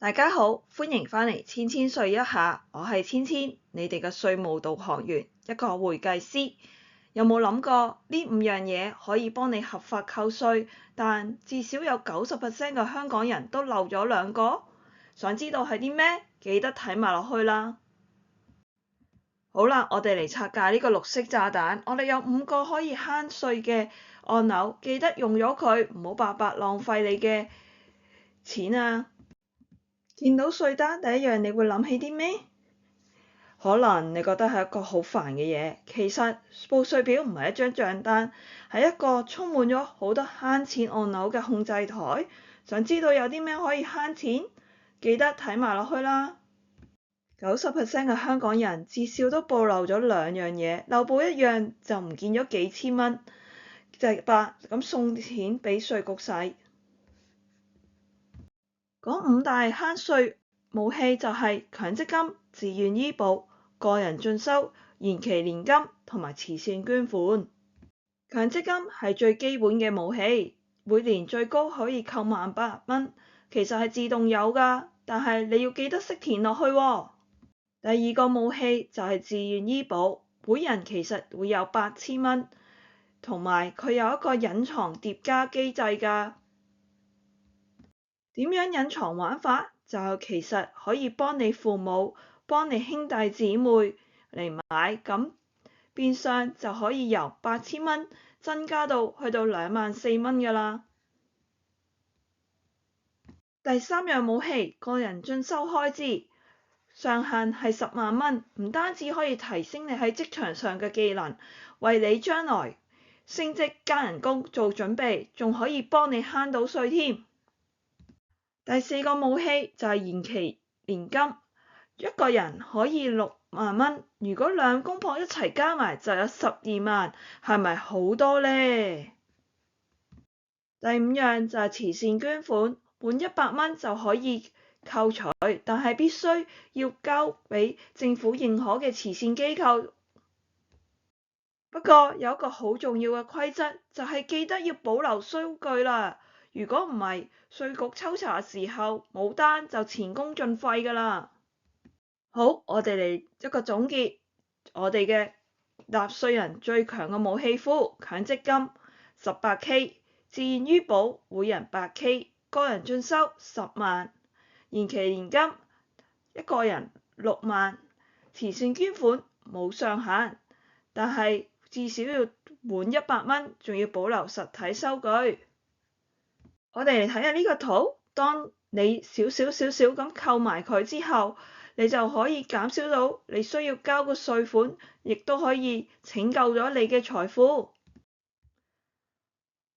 大家好，歡迎返嚟千千稅一下，我係千千，你哋嘅稅務導航員，一個會計師。有冇諗過呢5樣嘢可以幫你合法扣稅，但至少有90% 嘅香港人都漏咗2個？想知道係啲咩？記得睇埋落去啦。好啦，我哋嚟拆解呢個綠色炸彈。我哋有5個可以慳稅嘅按鈕，記得用咗佢，唔好白白浪費你嘅錢啊！見到稅單第一樣，你會諗起啲咩？可能你覺得係一個好煩嘅嘢，其實報稅表唔係一張賬單，係一個充滿咗好多慳錢按鈕嘅控制台。想知道有啲咩可以慳錢？記得睇埋落去啦。90% 嘅香港人至少都報漏咗2樣嘢，漏報1樣就唔見咗幾千蚊，直白咁送錢俾稅局使。嗰5大慳稅武器就係強積金、自願醫保、個人進修、延期年金同埋慈善捐款。強積金係最基本嘅武器，每年最高可以扣1,800蚊，其實係自動有㗎，但係你要記得識填落去喎。第2個武器就係自願醫保，每人其實會有8000蚊，同埋佢有一個隱藏疊加機制㗎。點樣隱藏玩法？就其實可以幫你父母、幫你兄弟姊妹嚟買，咁變相就可以由8000蚊增加到去到24000蚊㗎啦。第3樣武器，個人進修開支上限係10萬蚊，唔單止可以提升你喺職場上嘅技能，為你將來升職加人工做準備，仲可以幫你慳到稅添。第4個武器就係延期年金，一個人可以6萬蚊，如果2公婆一齊加埋就有12萬，係咪好多呢？第5樣就係慈善捐款，滿100蚊就可以扣除，但係必須要交俾政府認可嘅慈善機構。不過有一個好重要嘅規則，就係記得要保留數據啦。如果唔係，稅局抽查嘅時候冇單就前功盡廢㗎啦。好，我哋嚟一個總結，我哋嘅納稅人最強嘅武器庫，強積金18K， 自願醫保每人8K， 個人進修10萬，延期年金一個人6萬，慈善捐款冇上限，但係至少要滿100蚊，仲要保留實體收據。我哋嚟睇下呢個圖，當你少少咁扣埋佢之後，你就可以減少到你需要交個稅款，亦都可以拯救咗你嘅財富。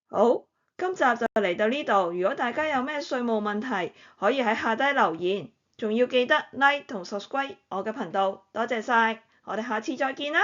好，今集就嚟到呢度。如果大家有咩稅務問題，可以喺下低留言，仲要記得 like 同 subscribe 我嘅頻道。多謝晒，我哋下次再見啦。